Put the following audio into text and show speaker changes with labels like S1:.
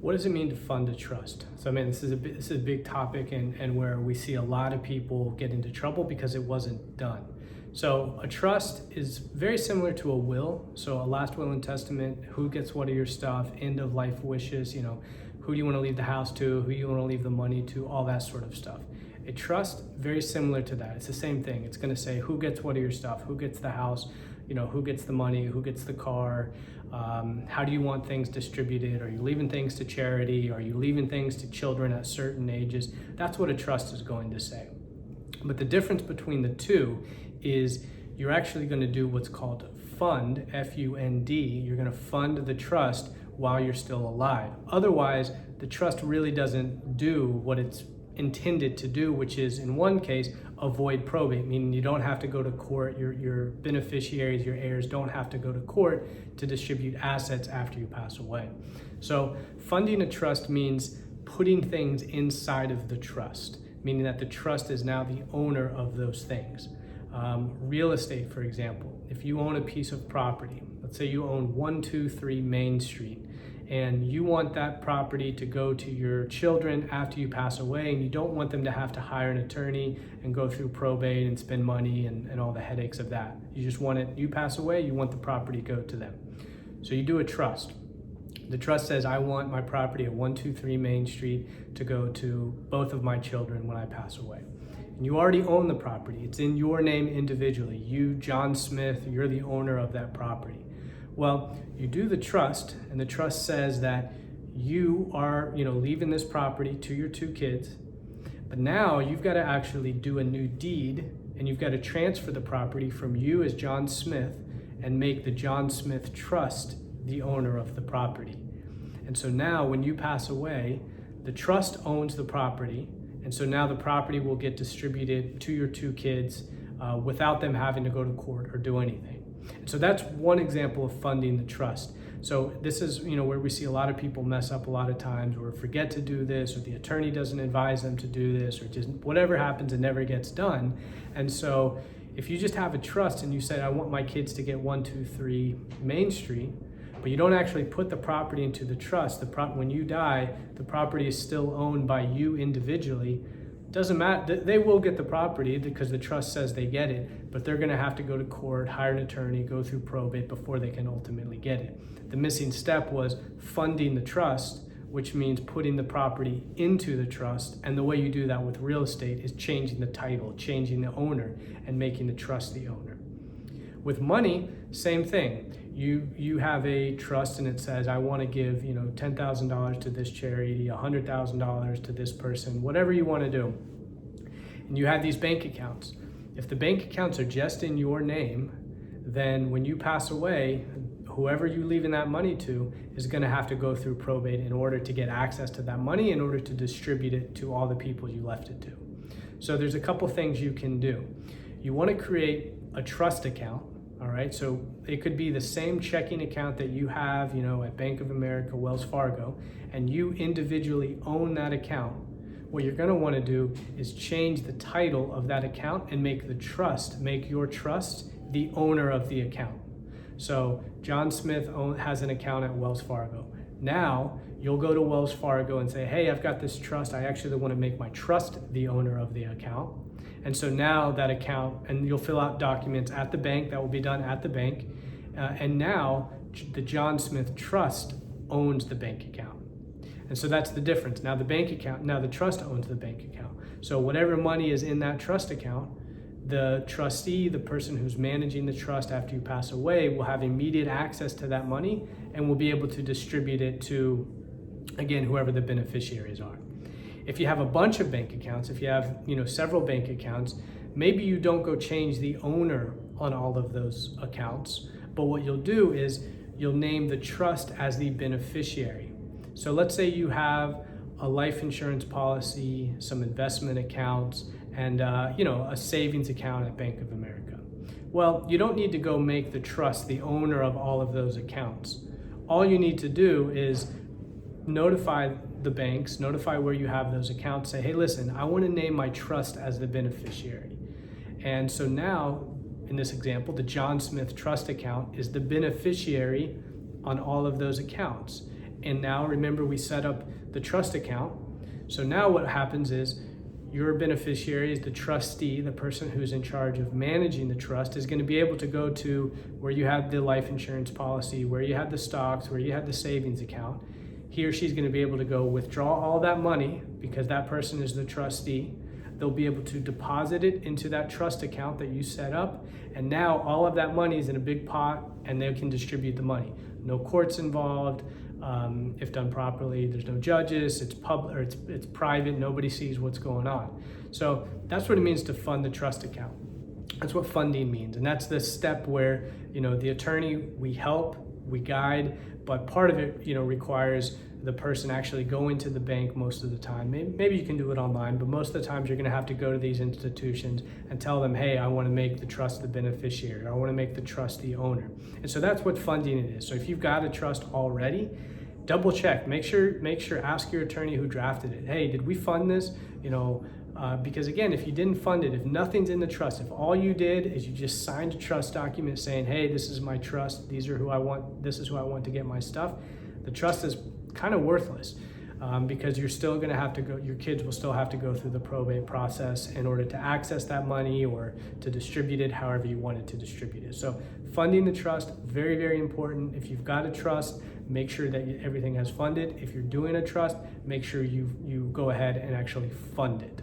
S1: What does it mean to fund a trust? So, I mean, this is a big topic, and where we see a lot of people get into trouble because it wasn't done. So a trust is very similar to a will. So a last will and testament, who gets what of your stuff, end of life wishes, who do you want to leave the house to, who you want to leave the money to, all that sort of stuff. A trust, very similar to that. It's the same thing. It's going to say who gets what of your stuff, who gets the house, who gets the money, who gets the car, how do you want things distributed? Are you leaving things to charity? Are you leaving things to children at certain ages? That's what a trust is going to say. But the difference between the two is you're actually going to do what's called fund, F-U-N-D. You're going to fund the trust while you're still alive. Otherwise, the trust really doesn't do what it's intended to do, which is, in one case, avoid probate, meaning you don't have to go to court. Your beneficiaries, your heirs don't have to go to court to distribute assets after you pass away. So funding a trust means putting things inside of the trust, meaning that the trust is now the owner of those things. Real estate, for example, if you own a piece of property, let's say you own 123 Main Street, and you want that property to go to your children after you pass away, and you don't want them to have to hire an attorney and go through probate and spend money and all the headaches of that. You just want it, you pass away, you want the property to go to them. So you do a trust. The trust says, I want my property at 123 Main Street to go to both of my children when I pass away. And you already own the property. It's in your name individually. You, John Smith, you're the owner of that property. Well, you do the trust, and the trust says that you are, leaving this property to your two kids, but now you've got to actually do a new deed, and you've got to transfer the property from you as John Smith and make the John Smith Trust the owner of the property. And so now when you pass away, the trust owns the property, and so now the property will get distributed to your two kids without them having to go to court or do anything. And so that's one example of funding the trust. So this is where we see a lot of people mess up a lot of times, or forget to do this, or the attorney doesn't advise them to do this, or just whatever happens, it never gets done. And so if you just have a trust and you say, I want my kids to get 123 Main Street, but you don't actually put the property into the trust, when you die, the property is still owned by you individually. Doesn't matter, they will get the property because the trust says they get it, but they're gonna have to go to court, hire an attorney, go through probate before they can ultimately get it. The missing step was funding the trust, which means putting the property into the trust. And the way you do that with real estate is changing the title, changing the owner, and making the trust the owner. With money, same thing. You have a trust and it says, I want to give $10,000 to this charity, $100,000 to this person, whatever you want to do. And you have these bank accounts. If the bank accounts are just in your name, then when you pass away, whoever you leaving that money to is going to have to go through probate in order to get access to that money, in order to distribute it to all the people you left it to. So there's a couple things you can do. You want to create a trust account. All right, so it could be the same checking account that you have, at Bank of America, Wells Fargo, and you individually own that account. What you're gonna wanna do is change the title of that account and make your trust the owner of the account. So John Smith has an account at Wells Fargo. Now you'll go to Wells Fargo and say, hey, I've got this trust. I actually wanna make my trust the owner of the account. And so now that account, and you'll fill out documents at the bank, that will be done at the bank. And now the John Smith Trust owns the bank account. And so that's the difference. Now the trust owns the bank account. So whatever money is in that trust account, the trustee, the person who's managing the trust after you pass away, will have immediate access to that money and will be able to distribute it to, again, whoever the beneficiaries are. If you have a bunch of bank accounts, if you have several bank accounts, maybe you don't go change the owner on all of those accounts, but what you'll do is you'll name the trust as the beneficiary. So let's say you have a life insurance policy, some investment accounts, and a savings account at Bank of America. Well, you don't need to go make the trust the owner of all of those accounts. All you need to do is notify the banks, notify where you have those accounts, say, hey, listen, I want to name my trust as the beneficiary. And so now, in this example, the John Smith Trust account is the beneficiary on all of those accounts. And now remember, we set up the trust account. So now what happens is your beneficiary, is the trustee, the person who's in charge of managing the trust, is going to be able to go to where you have the life insurance policy, where you have the stocks, where you have the savings account. He or she's going to be able to go withdraw all that money because that person is the trustee. They'll be able to deposit it into that trust account that you set up. And now all of that money is in a big pot and they can distribute the money. No courts involved. If done properly, there's no judges, it's public, or it's private, nobody sees what's going on. So that's what it means to fund the trust account. That's what funding means. And that's the step where, the attorney, we help, we guide, but part of it, requires the person actually going to the bank most of the time. Maybe you can do it online, but most of the times you're going to have to go to these institutions and tell them, hey, I want to make the trust the beneficiary, or I want to make the trust the owner. And so that's what funding it is. So if you've got a trust already, double check, make sure, ask your attorney who drafted it, hey, did we fund this? Because again, if you didn't fund it, if nothing's in the trust, if all you did is you just signed a trust document saying, hey, this is my trust, this is who I want to get my stuff, the trust is kind of worthless, because you're still going to have to go, your kids will still have to go through the probate process in order to access that money or to distribute it however you wanted to distribute it. So funding the trust, very, very important. If you've got a trust, make sure that everything has funded. If you're doing a trust, make sure you go ahead and actually fund it.